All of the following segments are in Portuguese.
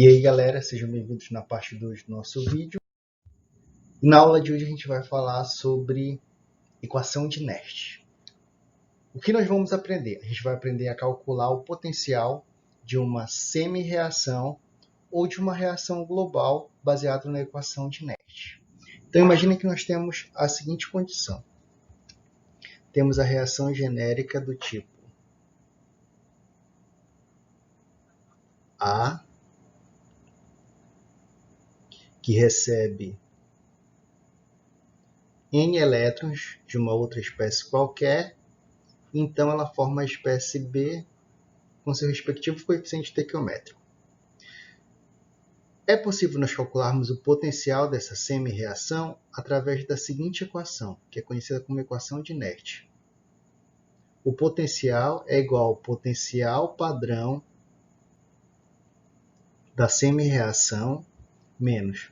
E aí galera, sejam bem-vindos na parte 2 do nosso vídeo. Na aula de hoje a gente vai falar sobre equação de Nernst. O que nós vamos aprender? A gente vai aprender a calcular o potencial de uma semi-reação ou de uma reação global baseada na equação de Nernst. Então imagine que nós temos a seguinte condição. Temos a reação genérica do tipo A, que recebe N elétrons de uma outra espécie qualquer, então ela forma a espécie B com seu respectivo coeficiente estequiométrico. É possível nós calcularmos o potencial dessa semi-reação através da seguinte equação, que é conhecida como equação de Nernst. O potencial é igual ao potencial padrão da semi-reação menos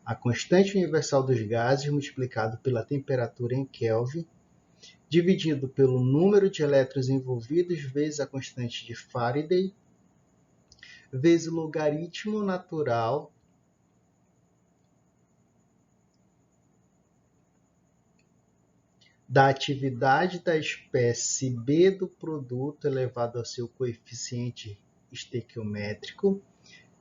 a constante universal dos gases multiplicado pela temperatura em Kelvin, dividido pelo número de elétrons envolvidos vezes a constante de Faraday, vezes o logaritmo natural da atividade da espécie B do produto elevado ao seu coeficiente estequiométrico,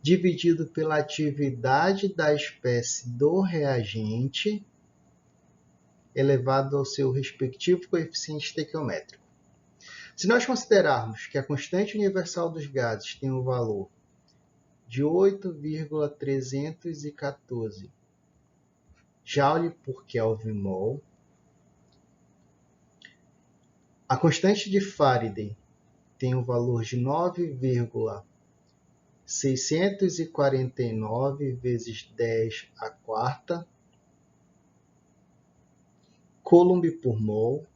dividido pela atividade da espécie do reagente elevado ao seu respectivo coeficiente estequiométrico. Se nós considerarmos que a constante universal dos gases tem um valor de 8,314 Joule por Kelvin mol, a constante de Faraday tem um valor de 9,649 vezes 10 à quarta Coulomb por mol,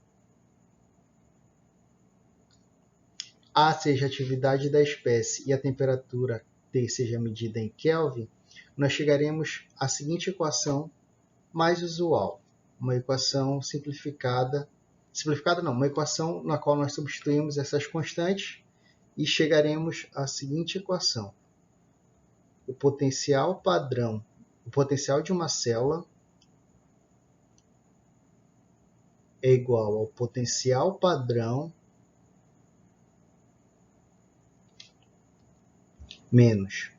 A seja a atividade da espécie e a temperatura T seja medida em Kelvin, nós chegaremos à seguinte equação mais usual, uma equação uma equação na qual nós substituímos essas constantes e chegaremos à seguinte equação. O potencial de uma célula é igual ao potencial padrão menos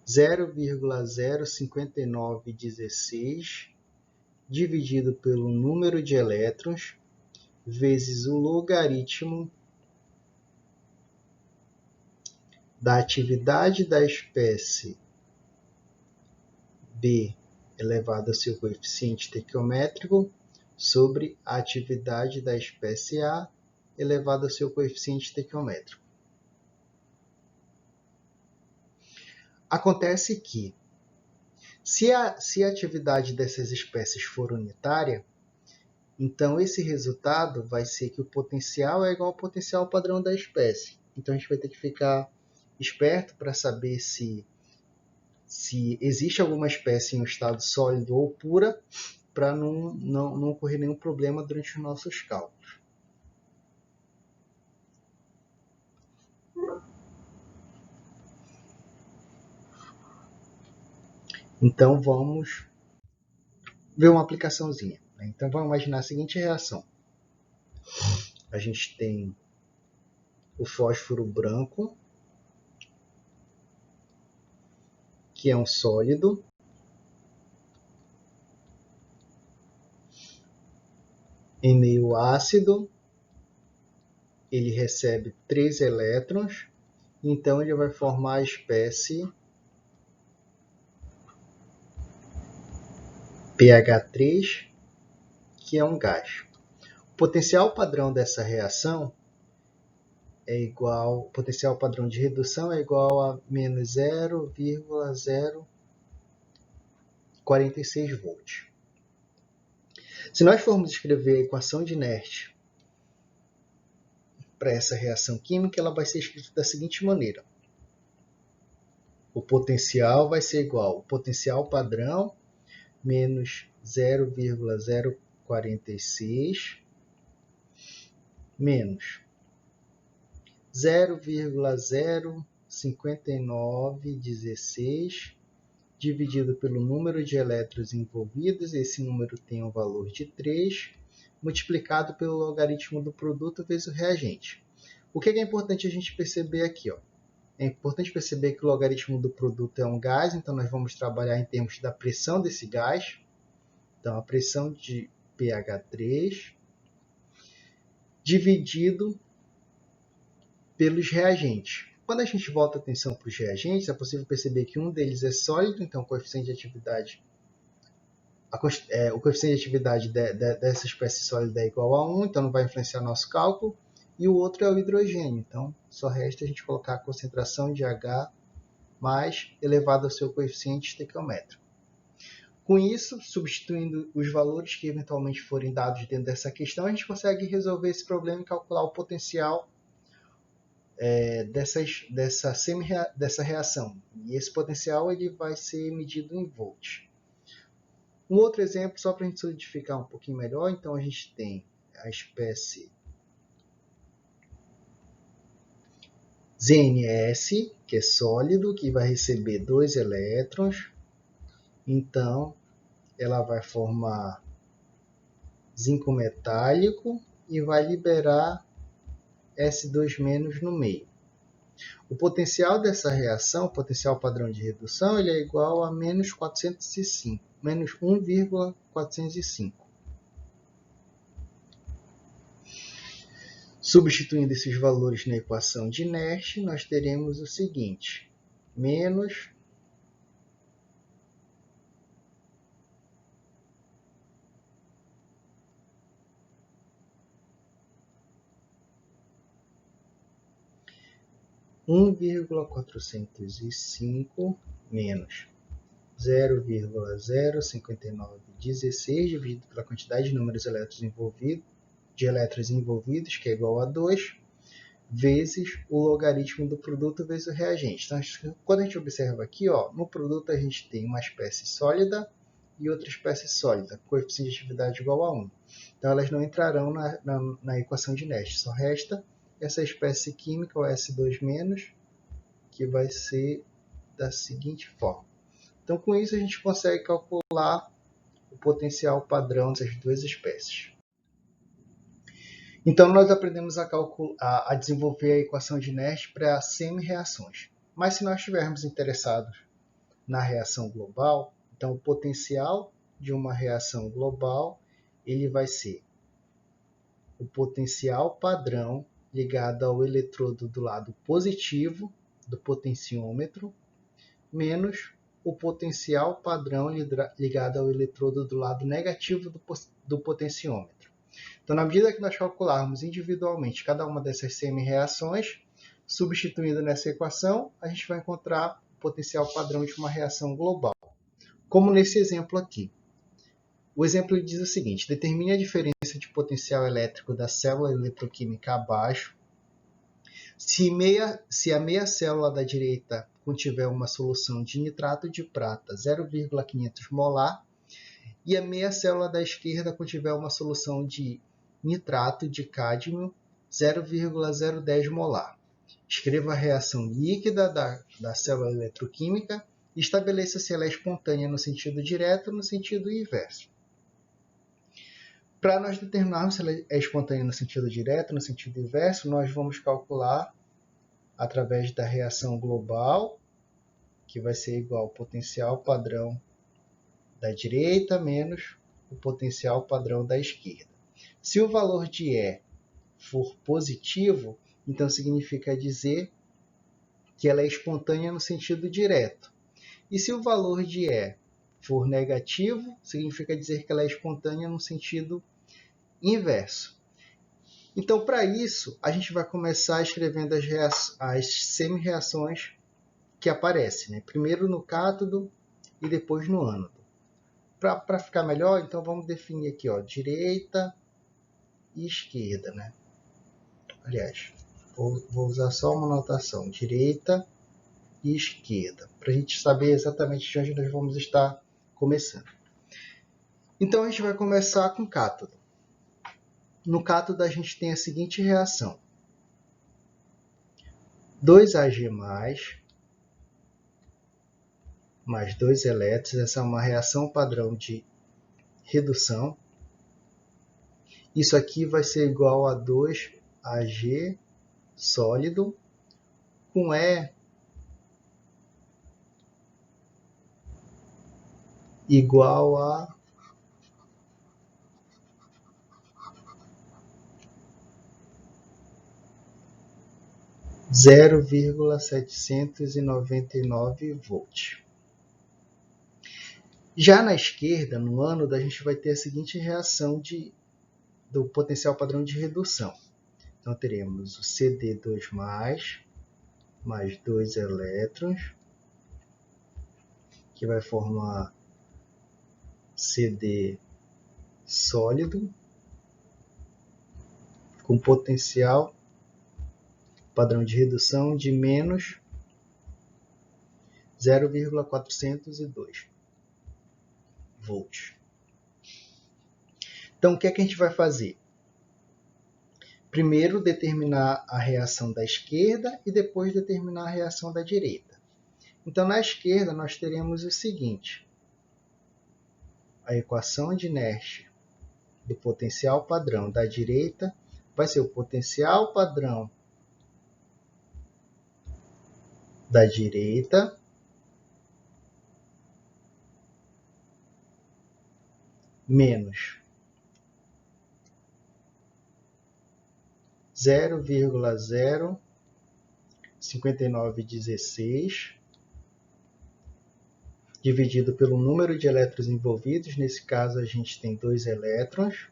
0,05916 dividido pelo número de elétrons vezes o logaritmo da atividade da espécie B elevado ao seu coeficiente estequiométrico sobre a atividade da espécie A elevado ao seu coeficiente estequiométrico. Acontece que, se a atividade dessas espécies for unitária, então esse resultado vai ser que o potencial é igual ao potencial padrão da espécie. Então a gente vai ter que ficar esperto para saber se existe alguma espécie em um estado sólido ou pura, para não ocorrer nenhum problema durante os nossos cálculos. Então vamos ver uma aplicaçãozinha. Então vamos imaginar a seguinte reação. A gente tem o fósforo branco, que é um sólido, em meio ácido, ele recebe 3 elétrons, então ele vai formar a espécie pH3, que é um gás. O potencial padrão dessa reação é igual, o potencial padrão de redução é igual a menos 0,046 volts. Se nós formos escrever a equação de Nernst para essa reação química, ela vai ser escrita da seguinte maneira. O potencial vai ser igual ao potencial padrão menos 0,046 menos 0,046 59,16 dividido pelo número de elétrons envolvidos, esse número tem um valor de 3, multiplicado pelo logaritmo do produto vezes o reagente. O que é importante a gente perceber aqui? É importante perceber que o logaritmo do produto é um gás, então nós vamos trabalhar em termos da pressão desse gás. Então, a pressão de pH3 dividido pelos reagentes. Quando a gente volta a atenção para os reagentes, é possível perceber que um deles é sólido, então o coeficiente de atividade, dessa espécie sólida é igual a 1, então não vai influenciar nosso cálculo. E o outro é o hidrogênio, então só resta a gente colocar a concentração de H mais elevado ao seu coeficiente estequiométrico. Com isso, substituindo os valores que eventualmente forem dados dentro dessa questão, a gente consegue resolver esse problema e calcular o potencial dessa reação. E esse potencial ele vai ser medido em volts. Um outro exemplo, só para a gente solidificar um pouquinho melhor, então a gente tem a espécie ZNS, que é sólido, que vai receber 2 elétrons. Então, ela vai formar zinco metálico e vai liberar S2- no meio. O potencial dessa reação, o potencial padrão de redução, ele é igual a menos 405, menos 1,405. Substituindo esses valores na equação de Nernst, nós teremos o seguinte, menos 1,405 menos 0,05916 dividido pela quantidade de números de elétrons envolvidos, que é igual a 2, vezes o logaritmo do produto vezes o reagente. Então, quando a gente observa aqui, no produto a gente tem uma espécie sólida e outra espécie sólida, coeficiente de atividade igual a 1. Então, elas não entrarão na equação de Nernst, só resta essa espécie química, o S2-, que vai ser da seguinte forma. Então, com isso, a gente consegue calcular o potencial padrão dessas duas espécies. Então, nós aprendemos a desenvolver a equação de Nernst para semi-reações. Mas se nós estivermos interessados na reação global, então o potencial de uma reação global ele vai ser o potencial padrão ligado ao eletrodo do lado positivo do potenciômetro, menos o potencial padrão ligado ao eletrodo do lado negativo do potenciômetro. Então, na medida que nós calcularmos individualmente cada uma dessas semi-reações, substituindo nessa equação, a gente vai encontrar o potencial padrão de uma reação global. Como nesse exemplo aqui. O exemplo diz o seguinte, determine a diferença de potencial elétrico da célula eletroquímica abaixo. Se a meia célula da direita contiver uma solução de nitrato de prata 0,500 molar e a meia célula da esquerda contiver uma solução de nitrato de cádmio 0,010 molar. Escreva a reação líquida da célula eletroquímica e estabeleça se ela é espontânea no sentido direto ou no sentido inverso. Para nós determinarmos se ela é espontânea no sentido direto ou no sentido inverso, nós vamos calcular através da reação global, que vai ser igual ao potencial padrão da direita menos o potencial padrão da esquerda. Se o valor de E for positivo, então significa dizer que ela é espontânea no sentido direto. E se o valor de E for negativo, significa dizer que ela é espontânea no sentido inverso. Então, para isso, a gente vai começar escrevendo as semi-reações que aparecem, né? Primeiro no cátodo e depois no ânodo. Para ficar melhor, então vamos definir aqui, direita e esquerda, né? Aliás, vou usar só uma notação, direita e esquerda, para a gente saber exatamente de onde nós vamos estar começando. Então, a gente vai começar com cátodo. No cátodo, a gente tem a seguinte reação. 2Ag+, mais 2 elétrons. Essa é uma reação padrão de redução. Isso aqui vai ser igual a 2Ag sólido com E igual a 0,799 volts. Já na esquerda, no ânodo, a gente vai ter a seguinte reação do potencial padrão de redução. Então, teremos o CD2+, mais 2 elétrons, que vai formar CD sólido, com potencial padrão de redução de menos 0,402 volts. Então, o que é que a gente vai fazer? Primeiro, determinar a reação da esquerda e depois determinar a reação da direita. Então, na esquerda, nós teremos o seguinte. A equação de Nash do potencial padrão da direita vai ser o potencial padrão da direita menos 0,05916 dividido pelo número de elétrons envolvidos, nesse caso a gente tem 2 elétrons,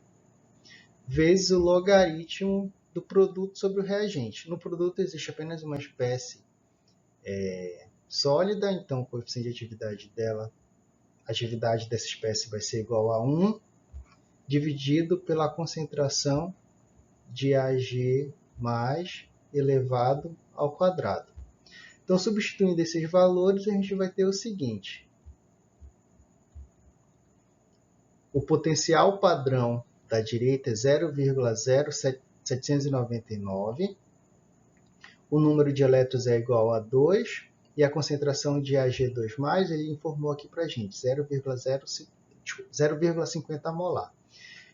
vezes o logaritmo do produto sobre o reagente. No produto existe apenas uma espécie sólida, então o coeficiente de atividade dessa espécie vai ser igual a 1, dividido pela concentração de Ag mais elevado ao quadrado. Então, substituindo esses valores, a gente vai ter o seguinte. O potencial padrão da direita é 0,0799. O número de elétrons é igual a 2. E a concentração de Ag2+, ele informou aqui para a gente, 0,50 molar.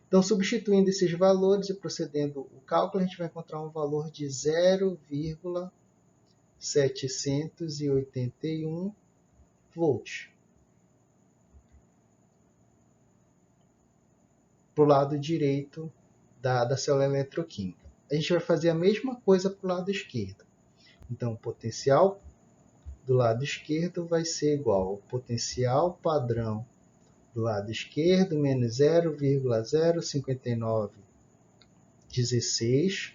Então, substituindo esses valores e procedendo o cálculo, a gente vai encontrar um valor de 0,781 volts. Para o lado direito da célula eletroquímica. A gente vai fazer a mesma coisa para o lado esquerdo. Então, o potencial do lado esquerdo vai ser igual ao potencial padrão do lado esquerdo menos 0,05916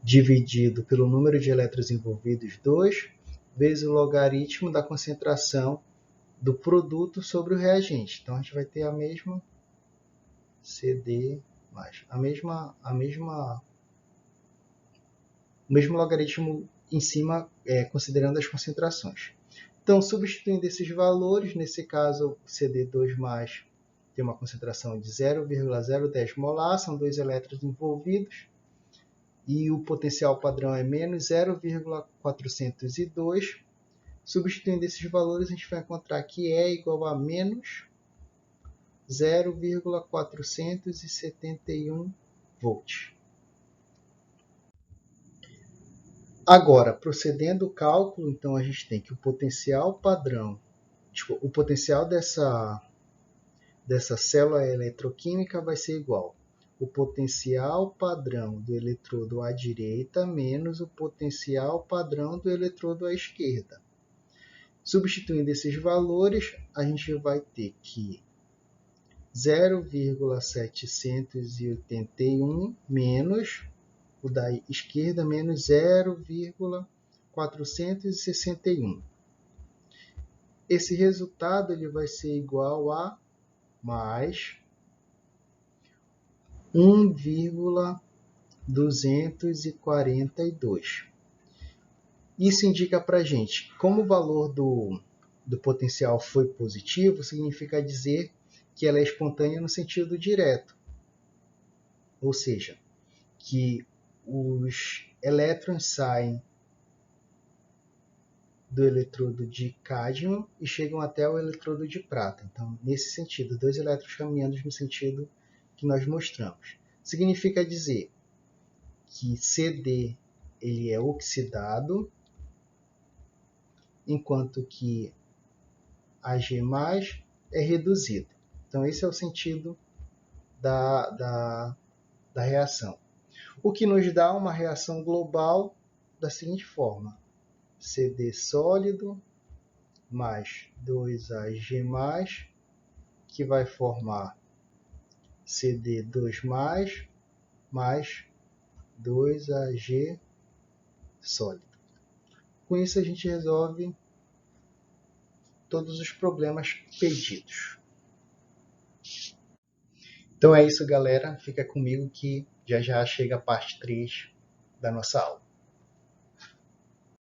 dividido pelo número de elétrons envolvidos 2 vezes o logaritmo da concentração do produto sobre o reagente. Então, a gente vai ter a mesma CD+, o mesmo logaritmo em cima, considerando as concentrações. Então, substituindo esses valores, nesse caso, o CD2+, tem uma concentração de 0,010 molar, são 2 elétrons envolvidos, e o potencial padrão é menos 0,402. Substituindo esses valores, a gente vai encontrar que é igual a menos 0,471 volts. Agora, procedendo o cálculo, então a gente tem que o potencial padrão, o potencial dessa célula eletroquímica vai ser igual o potencial padrão do eletrodo à direita menos o potencial padrão do eletrodo à esquerda. Substituindo esses valores, a gente vai ter que 0,781 menos o da esquerda menos 0,461. Esse resultado ele vai ser igual a mais 1,242. Isso indica para a gente, como o valor do potencial foi positivo, significa dizer que ela é espontânea no sentido direto. Ou seja, que os elétrons saem do eletrodo de cádmio e chegam até o eletrodo de prata. Então, nesse sentido, 2 elétrons caminhando no sentido que nós mostramos. Significa dizer que CD ele é oxidado, enquanto que Ag+ é reduzido. Então, esse é o sentido da reação. O que nos dá uma reação global da seguinte forma: CD sólido mais 2Ag+, que vai formar CD2+, mais 2Ag sólido. Com isso a gente resolve todos os problemas pedidos. Então é isso, galera. Fica comigo que já já chega a parte 3 da nossa aula.